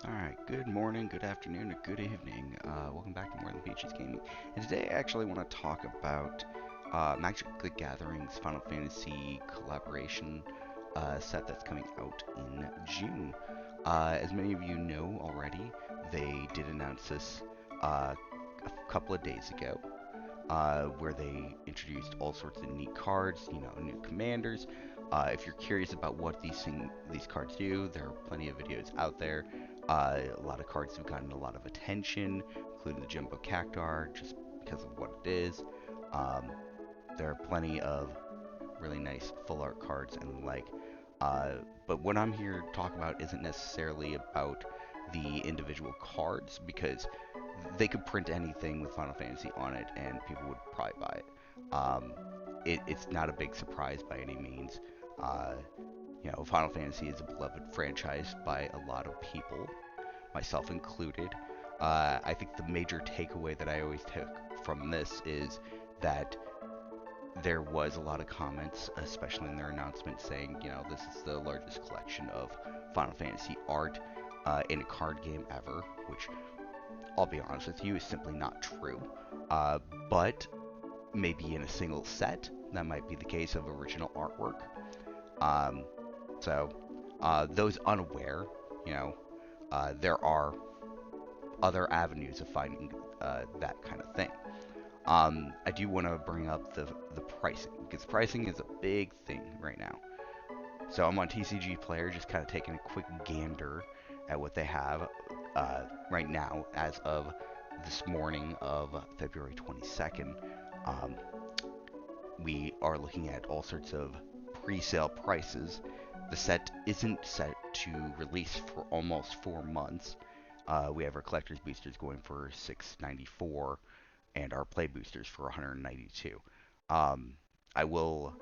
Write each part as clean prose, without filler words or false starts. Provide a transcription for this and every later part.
Alright, good morning, good afternoon, or good evening. Welcome back to More Than Peaches Gaming. And today I actually want to talk about Magic the Gathering's Final Fantasy collaboration set that's coming out in June. As many of you know already, they did announce this a couple of days ago, where they introduced all sorts of neat cards, new commanders. If you're curious about what these cards do, there are plenty of videos out there. A lot of cards have gotten a lot of attention, including the Jumbo Cactuar, just because of what it is. Um, there are plenty of really nice full art cards and the like. But what I'm here to talk about isn't necessarily about the individual cards, because they could print anything with Final Fantasy on it and people would probably buy it. It's not a big surprise by any means. Uh, Final Fantasy is a beloved franchise by a lot of people, myself included. I think the major takeaway that I always took from this is that there was a lot of comments, especially in their announcement, saying, this is the largest collection of Final Fantasy art in a card game ever, which, I'll be honest with you, is simply not true. Uh, but maybe in a single set, that might be the case of original artwork. Um, so, those unaware, you know, there are other avenues of finding that kind of thing. I do want to bring up the pricing, because pricing is a big thing right now. So I'm on TCG Player, just kind of taking a quick gander at what they have right now as of this morning of February 22nd. Um, we are looking at all sorts of pre-sale prices. The set isn't set to release for almost 4 months. We have our collector's boosters going for $694 and our play boosters for $192. I will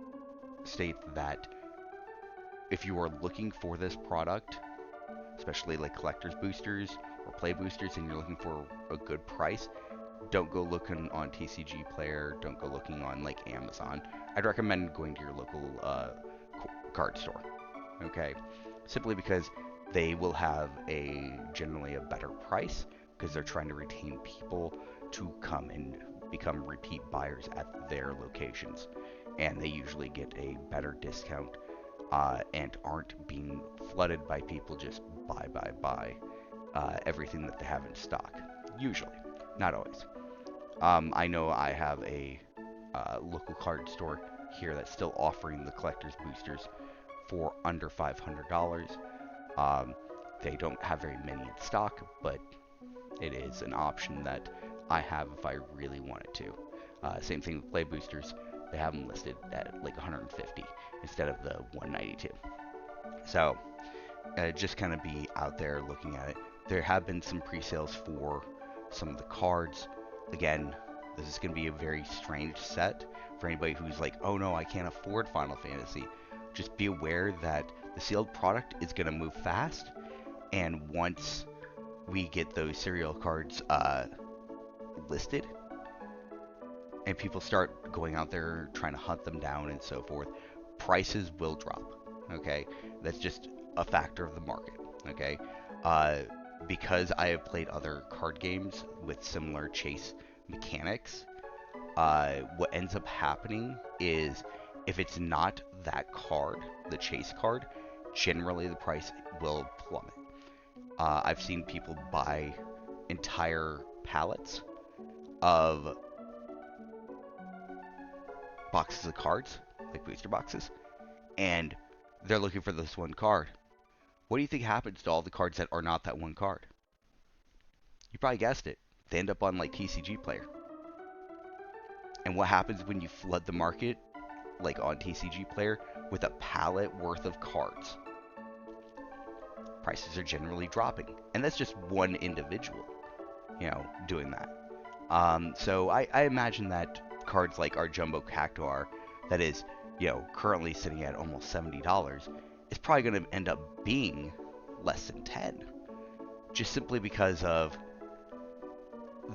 state that if you are looking for this product, especially like collector's boosters or play boosters, and you're looking for a good price, don't go looking on TCG Player. Don't go looking on like Amazon. I'd recommend going to your local card store. Okay, simply because they will have a generally a better price, because they're trying to retain people to come and become repeat buyers at their locations, and they usually get a better discount and aren't being flooded by people just buy everything that they have in stock. Usually, not always. I know I have a local card store here that's still offering the collector's boosters for under $500. Um, they don't have very many in stock, but it is an option that I have if I really wanted to. Same thing with play boosters. They have them listed at like 150 instead of the 192. So just kind of be out there looking at it. There have been some pre-sales for some of the cards. Again, this is going to be a very strange set for anybody who's like, oh no, I can't afford Final Fantasy. Just be aware that the sealed product is going to move fast, and once we get those serial cards listed and people start going out there trying to hunt them down and so forth, prices will drop. Okay, that's just a factor of the market. Okay, uh, because I have played other card games with similar chase mechanics, what ends up happening is if it's not that card, the chase card, generally the price will plummet. I've seen people buy entire pallets of boxes of cards, like booster boxes, and they're looking for this one card. What do you think happens to all the cards that are not that one card? You probably guessed it. They end up on like TCG Player. And what happens when you flood the market, like on TCG Player, with a pallet worth of cards? Prices are generally dropping. And that's just one individual, doing that. So I imagine that cards like our Jumbo Cactuar, that is, currently sitting at almost $70, is probably going to end up being less than 10, just simply because of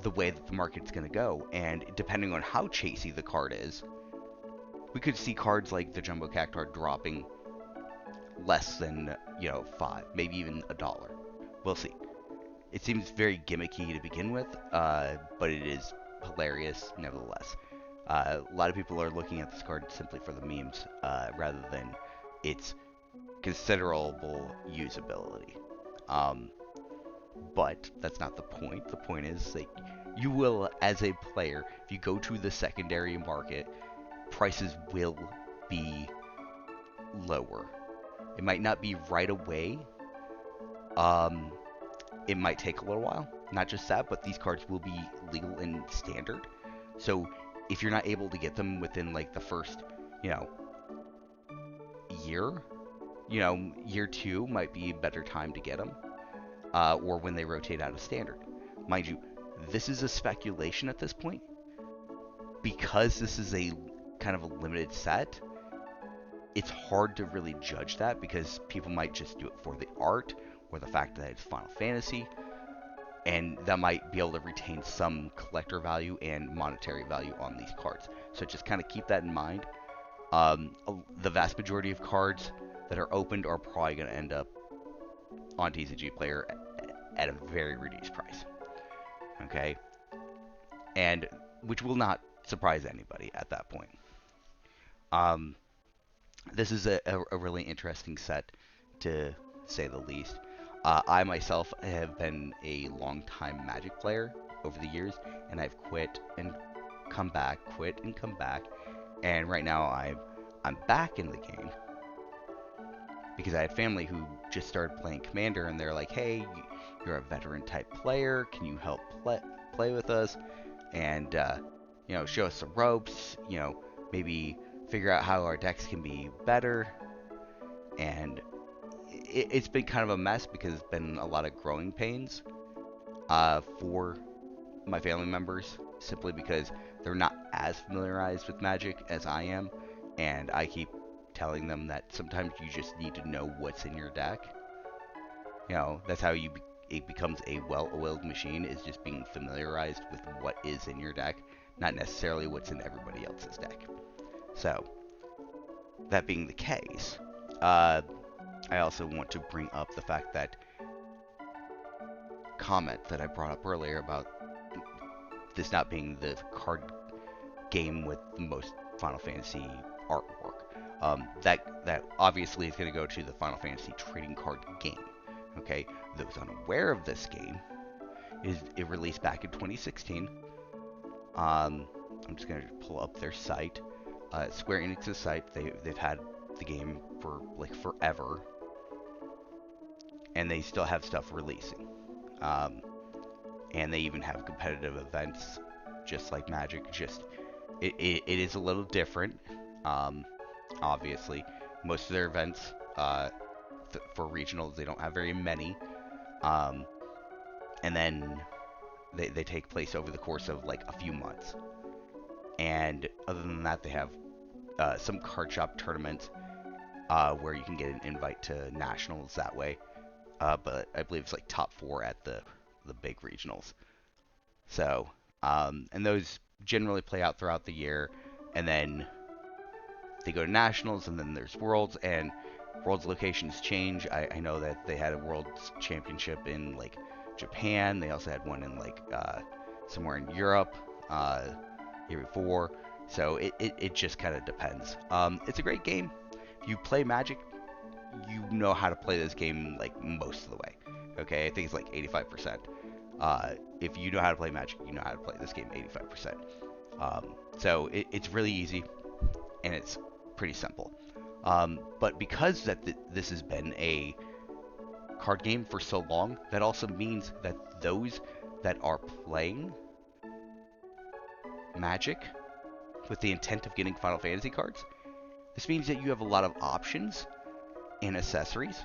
the way that the market's going to go. And depending on how chasey the card is, we could see cards like the Jumbo Cactuar dropping less than, 5, maybe even $1. We'll see. It seems very gimmicky to begin with, but it is hilarious nevertheless. A lot of people are looking at this card simply for the memes, rather than its considerable usability. Um, but that's not the point. The point is that you will, as a player, if you go to the secondary market, prices will be lower. It might not be right away. Um, it might take a little while. Not just that, but these cards will be legal in standard. So if you're not able to get them within like the first, you know, year, year two might be a better time to get them, or when they rotate out of standard. Mind you, this is a speculation at this point because this is a kind of a limited set. It's hard to really judge that because people might just do it for the art or the fact that it's Final Fantasy, and that might be able to retain some collector value and monetary value on these cards. So just kind of keep that in mind. The vast majority of cards that are opened are probably going to end up on TCG Player at a very reduced price. Okay? And which will not surprise anybody at that point. Um, this is a really interesting set, to say the least. I myself have been a long-time Magic player over the years, and I've quit and come back, quit and come back, and right now I'm back in the game because I had family who just started playing Commander, and they're like, "Hey, you're a veteran-type player. Can you help play with us? And show us the ropes. Maybe figure out how our decks can be better." And it's been kind of a mess because it's been a lot of growing pains for my family members, simply because they're not as familiarized with Magic as I am, and I keep telling them that sometimes you just need to know what's in your deck. That's how it becomes a well-oiled machine, is just being familiarized with what is in your deck, not necessarily what's in everybody else's deck. So, that being the case, I also want to bring up the fact that comment that I brought up earlier about this not being the card game with the most Final Fantasy artwork. That obviously is going to go to the Final Fantasy trading card game. Okay, those unaware of this game, it released back in 2016. I'm just going to pull up their site. Square Enix's site. They've had the game for like forever, and they still have stuff releasing. And they even have competitive events, just like Magic. Just it is a little different. Obviously, most of their events for regionals, they don't have very many. And then they take place over the course of like a few months. And other than that, they have some card shop tournaments where you can get an invite to nationals that way. But I believe it's like top 4 at the big regionals. So, and those generally play out throughout the year, and then they go to nationals, and then there's worlds, and worlds locations change. I know that they had a world's championship in like Japan. They also had one in like somewhere in Europe year before. So it just kind of depends. It's a great game. If you play Magic, you know how to play this game like most of the way. Okay, I think it's like 85%. If you know how to play Magic, you know how to play this game 85%. So it's really easy, and it's pretty simple. But because this has been a card game for so long, that also means that those that are playing Magic with the intent of getting Final Fantasy cards, this means that you have a lot of options and accessories.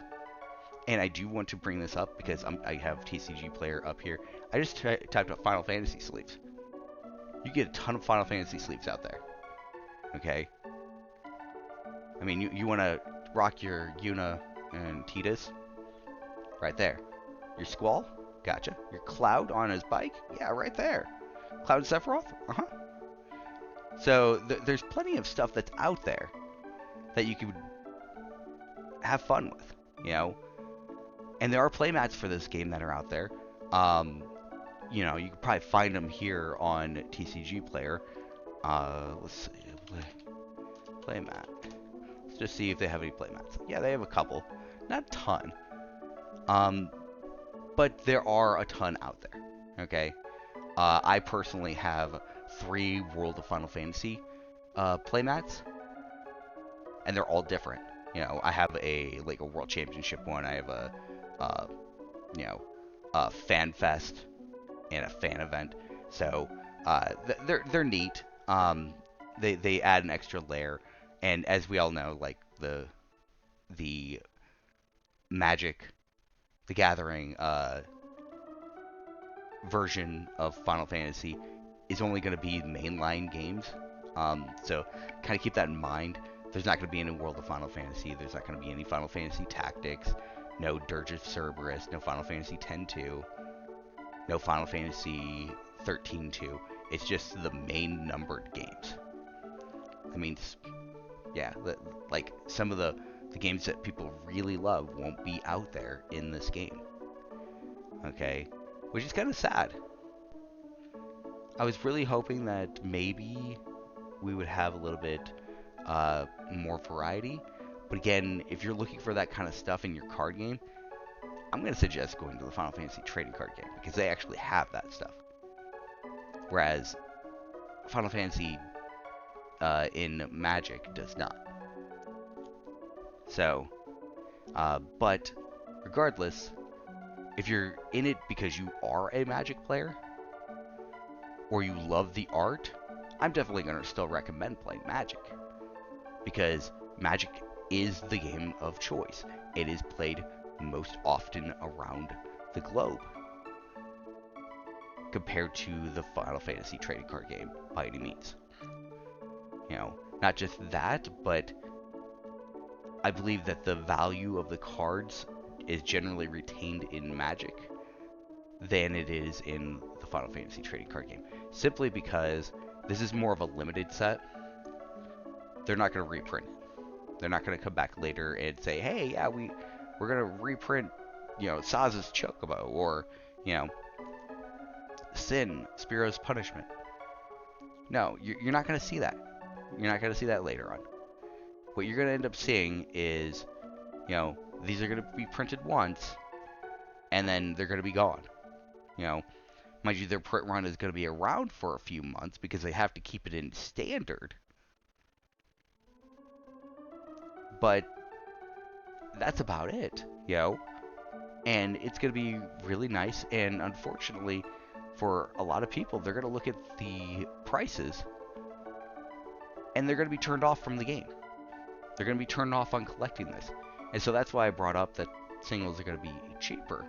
And I do want to bring this up because I have TCG Player up here. I just typed up Final Fantasy sleeves. You get a ton of Final Fantasy sleeves out there. Okay? I mean, you want to rock your Yuna and Tidus? Right there. Your Squall? Gotcha. Your Cloud on his bike? Yeah, right there. Cloud and Sephiroth? Uh-huh. So there's plenty of stuff that's out there that you could have fun with, And there are playmats for this game that are out there. Um, you can probably find them here on TCG Player. Let's see, play mat. Let's just see if they have any play mats. Yeah, they have a couple, not a ton. Um, but there are a ton out there. Okay. I personally have 3 World of Final Fantasy playmats, and they're all different. I have a World Championship one. I have uh, you know, a fan fest and a fan event. So they're neat. They add an extra layer, and as we all know, like the Magic, the Gathering version of Final Fantasy is only going to be mainline games. So kind of keep that in mind. There's not going to be any World of Final Fantasy. There's not going to be any Final Fantasy Tactics. No Dirge of Cerberus. No Final Fantasy X-2. No Final Fantasy 13-2. It's just the main numbered games. That means, yeah, like some of the games that people really love won't be out there in this game. Okay? Which is kind of sad. I was really hoping that maybe we would have a little bit more variety. But again, if you're looking for that kind of stuff in your card game, I'm going to suggest going to the Final Fantasy trading card game because they actually have that stuff. Whereas Final Fantasy in Magic does not. So, but regardless, if you're in it because you are a Magic player or you love the art, I'm definitely going to still recommend playing Magic because Magic is the game of choice. It is played most often around the globe compared to the Final Fantasy trading card game by any means. Not just that, but I believe that the value of the cards is generally retained in Magic than it is in the Final Fantasy trading card game. Simply because this is more of a limited set. They're not going to reprint it. They're not going to come back later and say, hey, yeah, we're going to reprint, Saz's Chocobo or, Sin, Spiro's Punishment. No, you're not going to see that. You're not going to see that later on. What you're going to end up seeing is, these are going to be printed once, and then they're going to be gone. Mind you, their print run is going to be around for a few months because they have to keep it in standard. But that's about it, And it's going to be really nice, and unfortunately, for a lot of people, they're going to look at the prices, and they're going to be turned off from the game. They're going to be turned off on collecting this. And so that's why I brought up that singles are going to be cheaper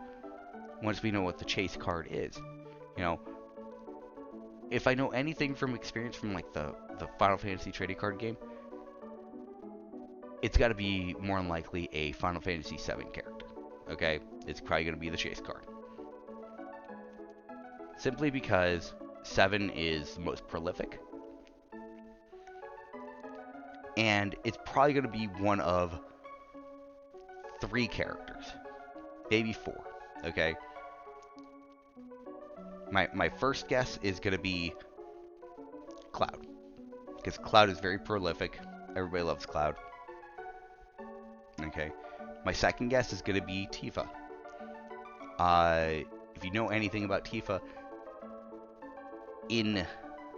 once we know what the chase card is. If I know anything from experience from like the Final Fantasy trading card game, it's got to be more than likely a Final Fantasy VII character. Okay? It's probably going to be the chase card. Simply because 7 is the most prolific. And it's probably going to be one of 3 characters. Maybe 4. Okay? My first guess is going to be Cloud. Because Cloud is very prolific. Everybody loves Cloud. Okay. My second guess is going to be Tifa. If you know anything about Tifa, in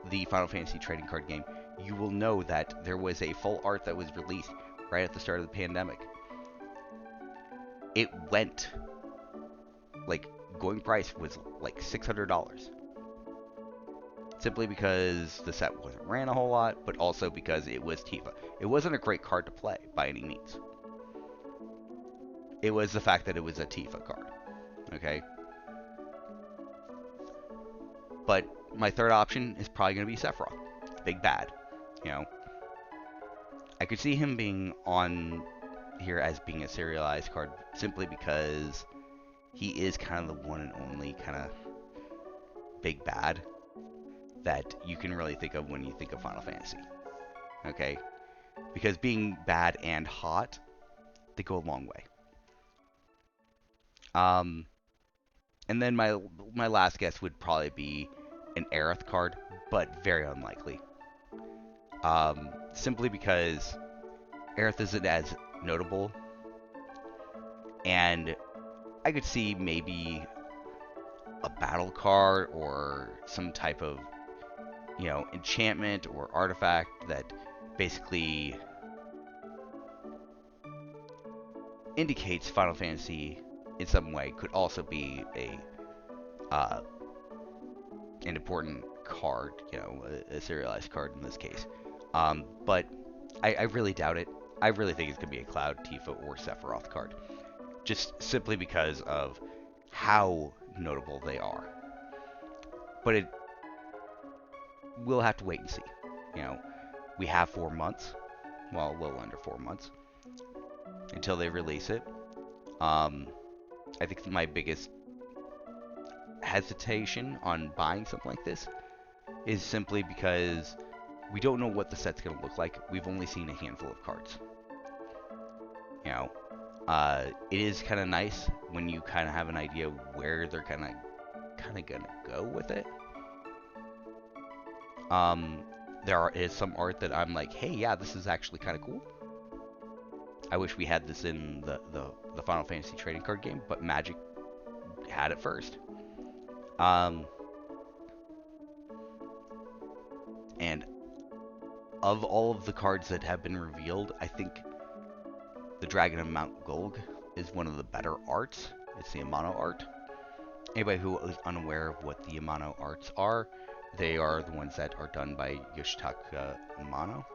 the Final Fantasy trading card game, you will know that there was a full art that was released right at the start of the pandemic. It went, going price was like $600. Simply because the set wasn't ran a whole lot, but also because it was Tifa. It wasn't a great card to play by any means. It was the fact that it was a Tifa card. Okay? But my third option is probably going to be Sephiroth. Big bad. I could see him being on here as being a serialized card simply because he is kind of the one and only kind of big bad that you can really think of when you think of Final Fantasy. Okay? Because being bad and hot, they go a long way. And then my last guess would probably be an Aerith card, but very unlikely. Simply because Aerith isn't as notable, and I could see maybe a battle card or some type of, enchantment or artifact that basically indicates Final Fantasy in some way could also be uh, an important card, a serialized card in this case. But I really doubt it. I really think it's going to be a Cloud, Tifa, or Sephiroth card. Just simply because of how notable they are. But we'll have to wait and see. You know, we have 4 months, well, a little under 4 months, until they release it. I think my biggest hesitation on buying something like this is simply because we don't know what the set's going to look like. We've only seen a handful of cards. It is kind of nice when you kind of have an idea where they're kind of gonna go with it. There is some art that I'm like, hey, yeah, this is actually kind of cool. I wish we had this in the Final Fantasy trading card game, but Magic had it first. And of all of the cards that have been revealed, I think the Dragon of Mount Golg is one of the better arts. It's the Amano art. Anybody who is unaware of what the Amano arts are, they are the ones that are done by Yoshitaka Amano.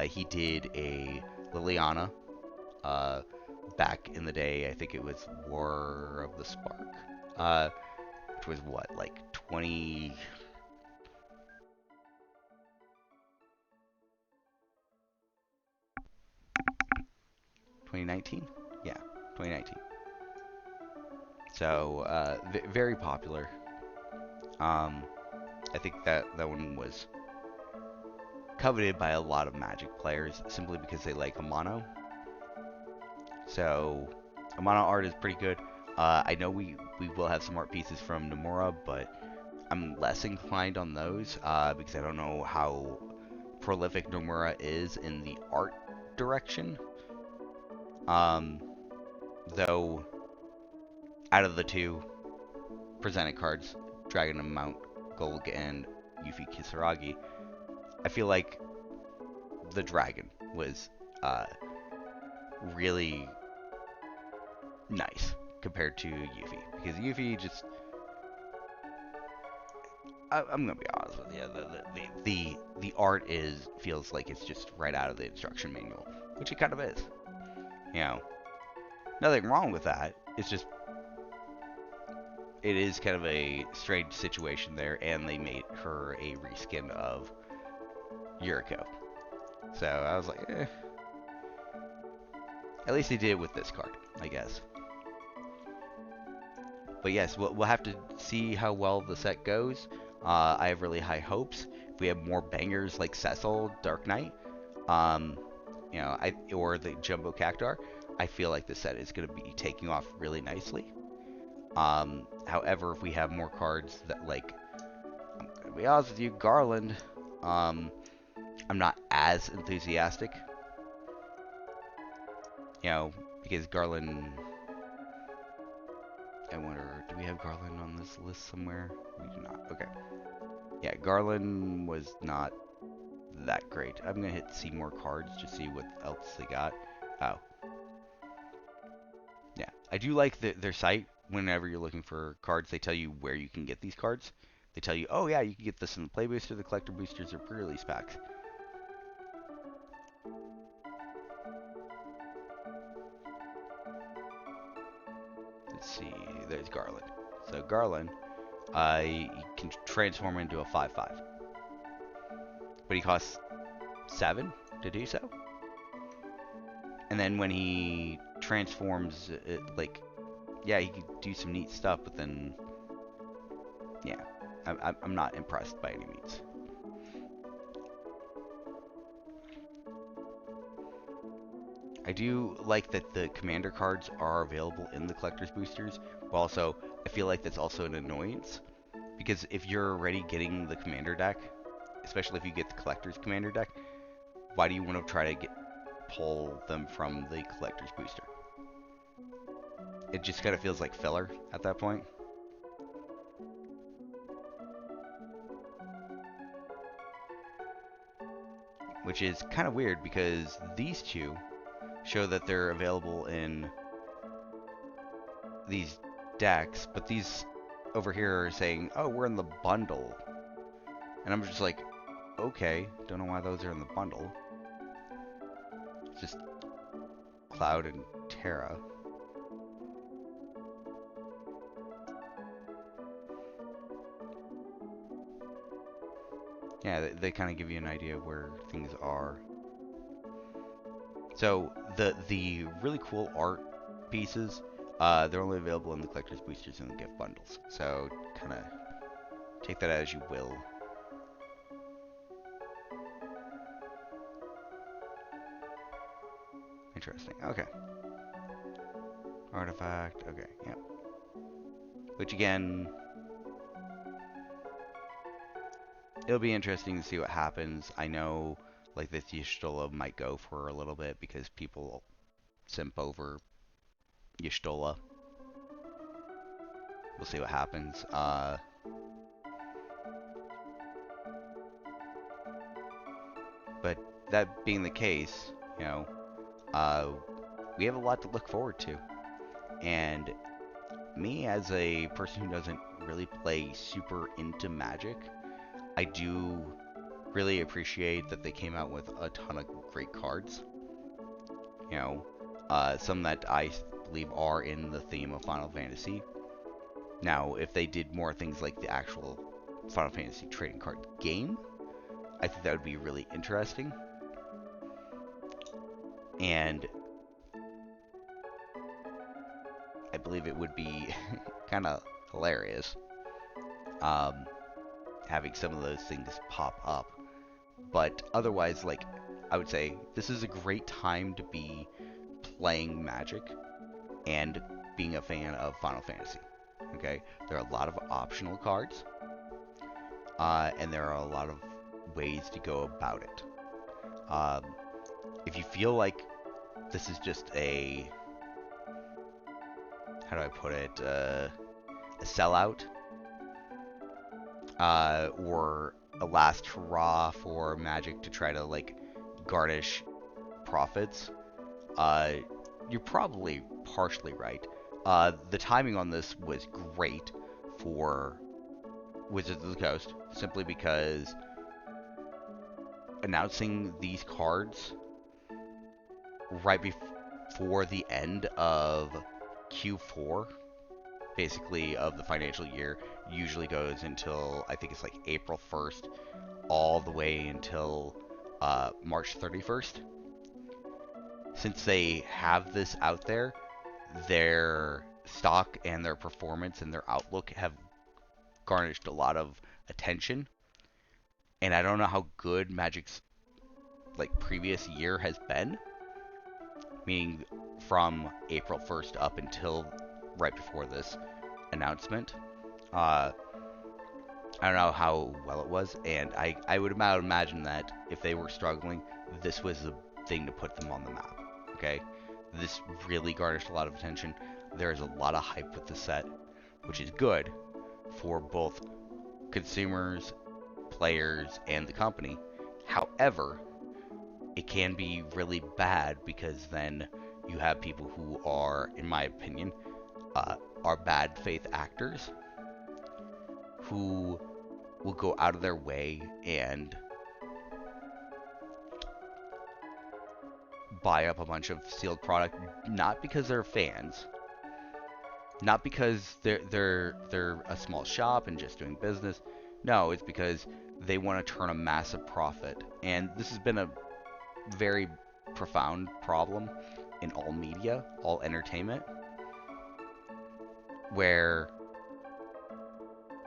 He did a Liliana back in the day. I think it was War of the Spark, which was what, like 2019? Yeah, 2019. So, very popular. I think that one was coveted by a lot of Magic players simply because they like Amano. So, Amano art is pretty good. I know we will have some art pieces from Nomura, but I'm less inclined on those because I don't know how prolific Nomura is in the art direction. Though, out of the two presented cards, Dragon of Mount Golg and Yuffie Kisaragi, I feel like the dragon was really nice compared to Yuffie, because Yuffie just, I'm gonna be honest with you, the art feels like it's just right out of the instruction manual, which it kind of is. You know, nothing wrong with that. It's just it is kind of a strange situation there, and they made her a reskin of Yuriko. So I was like, eh. At least they did it with this card, I guess. But yes, we'll have to see how well the set goes. I have really high hopes. If we have more bangers like Cecil, Dark Knight, or the Jumbo Cactuar, I feel like the set is going to be taking off really nicely. However, if we have more cards that, like, I'm going to be honest with you, Garland, I'm not as enthusiastic. Because Garland, I wonder, do we have Garland on this list somewhere? We do not. Okay. Yeah, Garland was not that great. I'm going to hit see more cards to see what else they got. Oh. Yeah. I do like their site. Whenever you're looking for cards, they tell you where you can get these cards. They tell you, oh yeah, you can get this in the Play Booster, the Collector Boosters, or pre-release packs. Let's see. There's Garland. So Garland, you can transform into a 5/5. But he costs 7 to do so. And then when he transforms, yeah, he can do some neat stuff, but then, yeah, I'm not impressed by any means. I do like that the commander cards are available in the collector's boosters, but also I feel like that's also an annoyance because if you're already getting the commander deck, especially if you get the collector's commander deck, why do you want to try to pull them from the collector's booster? It just kind of feels like filler at that point. Which is kind of weird because these two show that they're available in these decks, but these over here are saying, oh, we're in the bundle. And I'm just like, okay, don't know why those are in the bundle. It's just Cloud and Terra. Yeah, they kind of give you an idea of where things are. So the really cool art pieces, they're only available in the collector's boosters and the gift bundles. So kind of take that as you will. Interesting. Okay. Artifact. Okay. Yeah. Which again, it'll be interesting to see what happens. I know like this Y'shtola might go for a little bit because people simp over Y'shtola. We'll see what happens. But that being the case, you know, we have a lot to look forward to. And me, as a person who doesn't really play super into Magic, I do really appreciate that they came out with a ton of great cards. You know, some that I believe are in the theme of Final Fantasy. Now, if they did more things like the actual Final Fantasy trading card game, I think that would be really interesting. And I believe it would be kind of hilarious having some of those things pop up. But otherwise, like, I would say this is a great time to be playing Magic and being a fan of Final Fantasy. Okay, there are a lot of optional cards, and there are a lot of ways to go about it. If you feel like this is just a, how do I put it, a sellout, or a last hurrah for Magic to try to like garnish profits, you're probably partially right. The timing on this was great for Wizards of the Coast, simply because announcing these cards right before the end of Q4, basically of the financial year, usually goes until I think it's like April 1st, all the way until March 31st. Since they have this out there, their stock and their performance and their outlook have garnished a lot of attention. And I don't know how good Magic's like previous year has been, meaning from April 1st up until right before this announcement. I don't know how well it was, and I would imagine that if they were struggling, this was the thing to put them on the map. Okay, this really garnished a lot of attention. There is a lot of hype with the set, which is good for both consumers, players, and the company. However, it can be really bad because then you have people who are, in my opinion, are bad faith actors who will go out of their way and buy up a bunch of sealed product, not because they're fans, not because they're a small shop and just doing business. No, it's because they want to turn a massive profit. And this has been a very profound problem in all media, all entertainment, where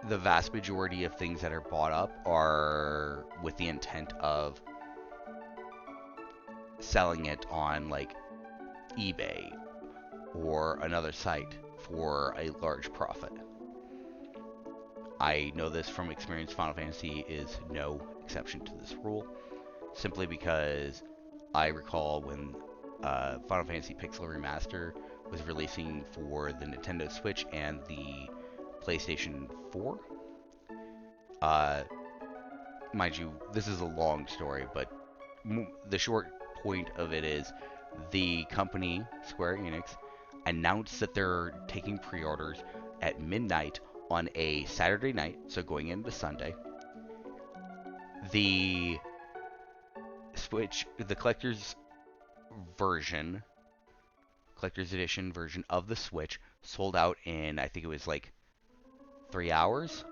the vast majority of things that are bought up are with the intent of selling it on like eBay or another site for a large profit. I know this from experience. Final Fantasy is no exception to this rule, simply because I recall when Final Fantasy Pixel Remaster was releasing for the Nintendo Switch and the PlayStation 4. Uh, Mind you, this is a long story, but the short point of it is the company, Square Enix, announced that they're taking pre-orders at midnight on a Saturday night, so going into Sunday. The Switch, the collector's edition version of the Switch sold out in, I think it was like 3 hours.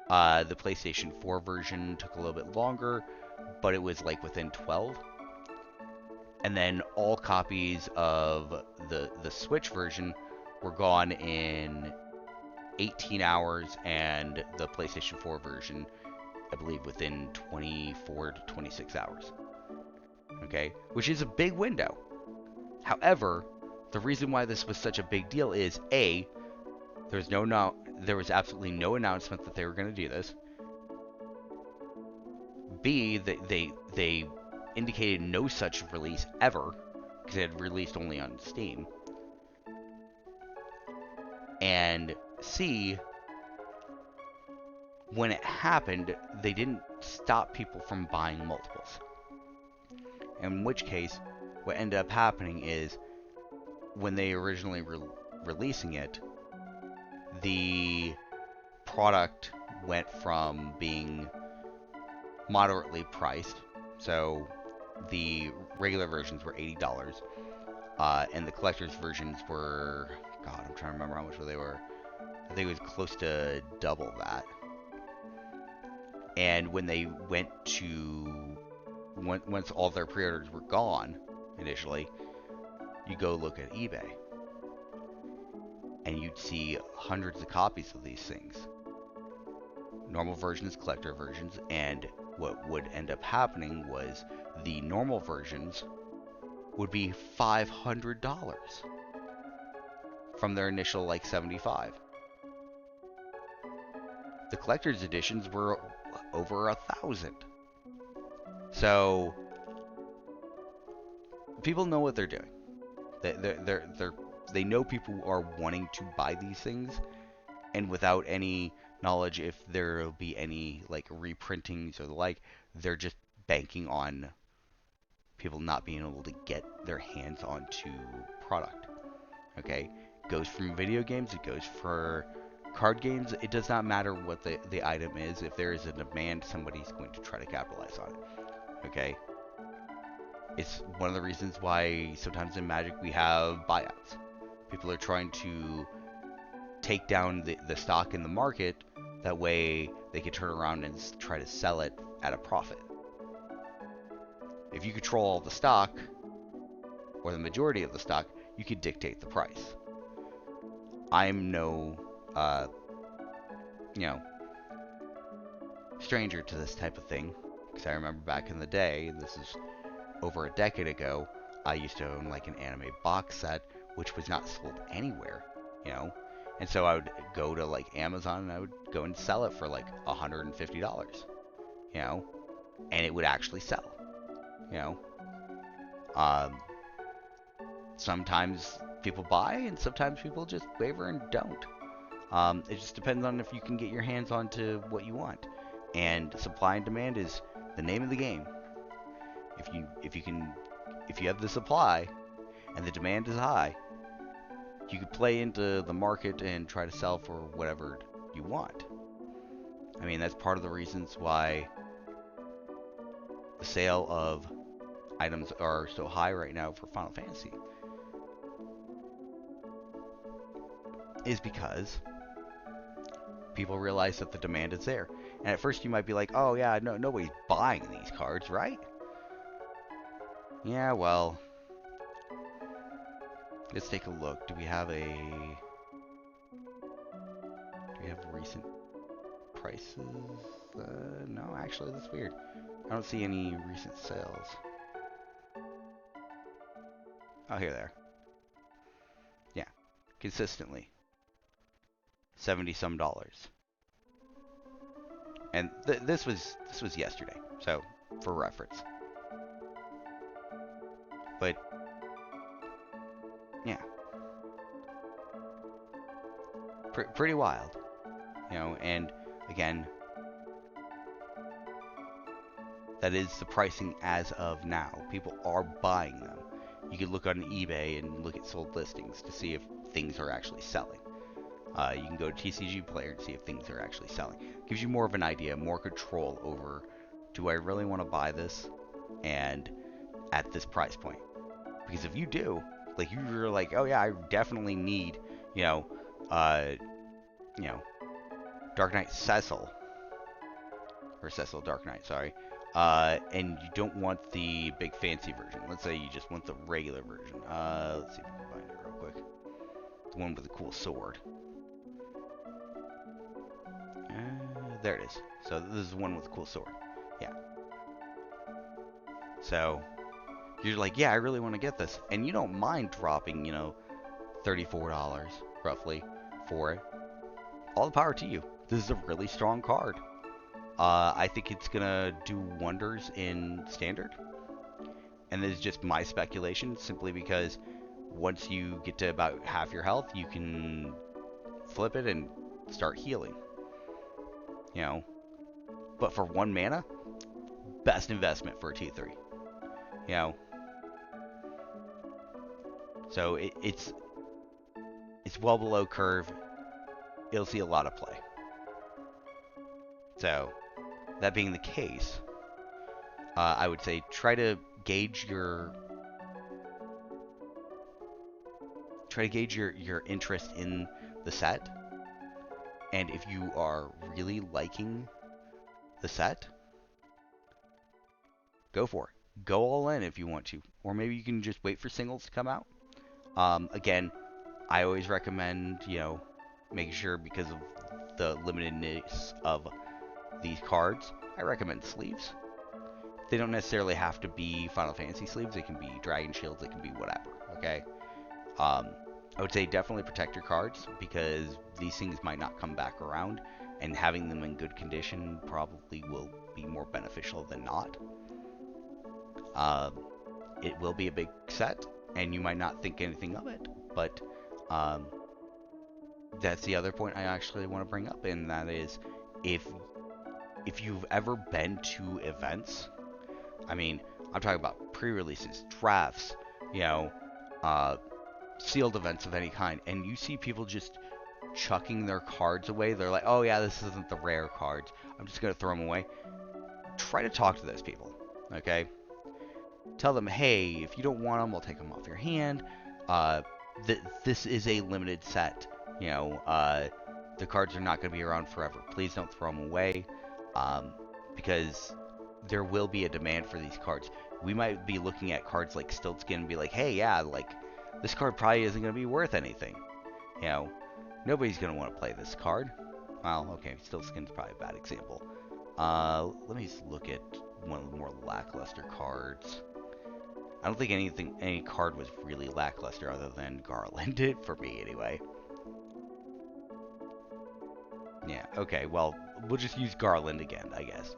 The PlayStation 4 version took a little bit longer, but it was like within 12. And then all copies of the Switch version were gone in 18 hours, and the PlayStation 4 version, I believe, within 24 to 26 hours. Okay? Which is a big window. However, the reason why this was such a big deal is A, there was absolutely no announcement that they were going to do this. B, they indicated no such release ever, because it had released only on Steam. And C, when it happened, they didn't stop people from buying multiples. In which case, what ended up happening is, when they originally releasing it, the product went from being moderately priced, so the regular versions were $80, and the collector's versions were, God, I'm trying to remember how much they were. I think it was close to double that. And when they went to, once all their pre-orders were gone, initially, you go look at eBay, and you'd see hundreds of copies of these things. Normal versions, collector versions, and what would end up happening was the normal versions would be $500 from their initial like $75. The collector's editions were over $1,000. So people know what they're doing. They know people are wanting to buy these things, and without any knowledge if there'll be any like reprintings or the like, they're just banking on people not being able to get their hands onto product. Okay? Goes from video games, it goes for card games. It does not matter what the item is. If there is a demand, somebody's going to try to capitalize on it. Okay? It's one of the reasons why sometimes in Magic we have buyouts. People are trying to take down the stock in the market. That way they can turn around and try to sell it at a profit. If you control all the stock, or the majority of the stock, you can dictate the price. I'm no, stranger to this type of thing, because I remember back in the day, and this is over a decade ago, I used to own like an anime box set, which was not sold anywhere, and so I would go to like Amazon and I would go and sell it for like $150, and it would actually sell, Sometimes people buy and sometimes people just waver and don't. It just depends on if you can get your hands onto what you want, and supply and demand is the name of the game. If you have the supply and the demand is high, you could play into the market and try to sell for whatever you want. I mean, that's part of the reasons why the sale of items are so high right now for Final Fantasy. Is because people realize that the demand is there. And at first you might be like, oh yeah, no, nobody's buying these cards, right? Yeah, well, let's take a look. Do we have recent prices? No, actually, that's weird. I don't see any recent sales. Oh, here they are. Yeah, consistently 70 some dollars. And this was yesterday, so for reference. But yeah, pretty wild, And again, that is the pricing as of now. People are buying them. You can look on eBay and look at sold listings to see if things are actually selling. You can go to TCG Player and see if things are actually selling. Gives you more of an idea, more control over, do I really want to buy this, and at this price point? Because if you do, like you're like, oh yeah, I definitely need, you know, uh, you know, Dark Knight Cecil, or Cecil Dark Knight, sorry, and you don't want the big fancy version. Let's say you just want the regular version. Let's see if we can find it real quick. The one with the cool sword. There it is. So this is the one with the cool sword. Yeah. So you're like, yeah, I really want to get this, and you don't mind dropping, $34 roughly for it. All the power to you. This is a really strong card. I think it's gonna do wonders in standard, and this is just my speculation, simply because once you get to about half your health, you can flip it and start healing. But for 1 mana, best investment for a T3. You know, so it's well below curve. It'll see a lot of play. So that being the case, I would say try to gauge your interest in the set, and if you are really liking the set, go for it. Go all in if you want to, or maybe you can just wait for singles to come out. Again, I always recommend, making sure, because of the limitedness of these cards, I recommend sleeves. They don't necessarily have to be Final Fantasy sleeves. They can be Dragon Shields. They can be whatever. Okay. I would say definitely protect your cards, because these things might not come back around, and having them in good condition probably will be more beneficial than not. It will be a big set, and you might not think anything of it, but that's the other point I actually want to bring up, and that is, if you've ever been to events, I mean, I'm talking about pre-releases, drafts, sealed events of any kind, and you see people just chucking their cards away. They're like, oh yeah, this isn't the rare cards, I'm just going to throw them away. Try to talk to those people, okay? Tell them, hey, if you don't want them, we'll take them off your hand. This is a limited set. The cards are not going to be around forever. Please don't throw them away, because there will be a demand for these cards. We might be looking at cards like Stiltskin and be like, hey, yeah, like, this card probably isn't going to be worth anything. Nobody's going to want to play this card. Well, okay, Stiltskin's probably a bad example. Let me just look at one of the more lackluster cards. I don't think any card was really lackluster other than Garland, for me anyway. Yeah, okay, well, we'll just use Garland again, I guess.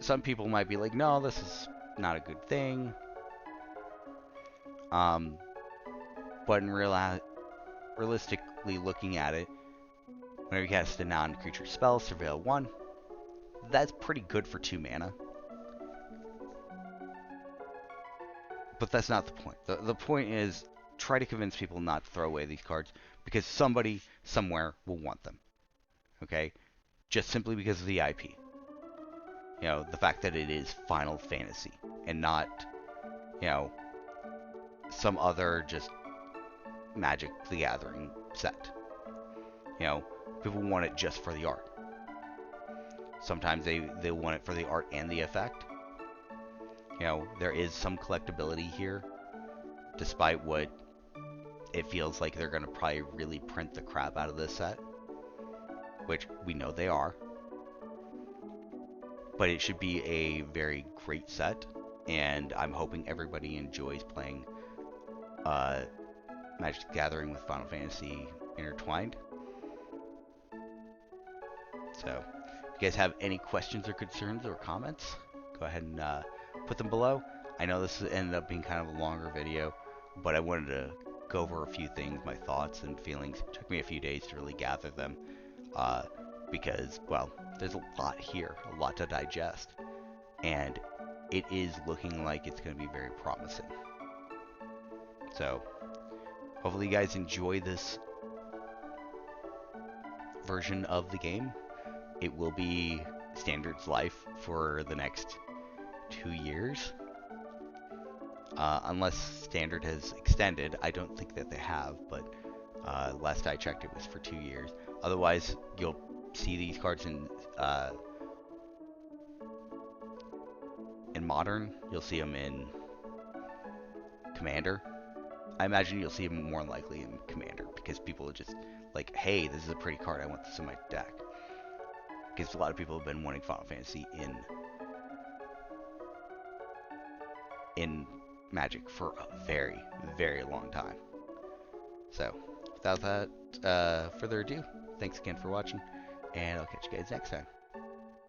Some people might be like, no, this is not a good thing. But in realistically looking at it, whenever you cast a non-creature spell, Surveil 1, that's pretty good for 2 mana. But that's not the point. The point is, try to convince people not to throw away these cards, because somebody somewhere will want them. Okay? Just simply because of the IP. The fact that it is Final Fantasy and not, some other just Magic the Gathering set. People want it just for the art. Sometimes they want it for the art and the effect. There is some collectability here, despite what it feels like they're going to probably really print the crap out of this set, which we know they are. But it should be a very great set, and I'm hoping everybody enjoys playing uh, Magic the Gathering with Final Fantasy intertwined. So, if you guys have any questions or concerns or comments, go ahead and put them below. I know this ended up being kind of a longer video, but I wanted to go over a few things, my thoughts and feelings. It took me a few days to really gather them uh, because, well, there's a lot here, a lot to digest, and it is looking like it's going to be very promising. So, hopefully you guys enjoy this version of the game. It will be Standard's life for the next 2 years. Unless Standard has extended. I don't think that they have, but last I checked it was for 2 years. Otherwise, you'll see these cards in Modern. You'll see them in Commander. I imagine you'll see them more likely in Commander because people are just like, hey, this is a pretty card. I want this in my deck. Because a lot of people have been wanting Final Fantasy in Magic for a very, very long time. So, without that further ado, thanks again for watching, and I'll catch you guys next time.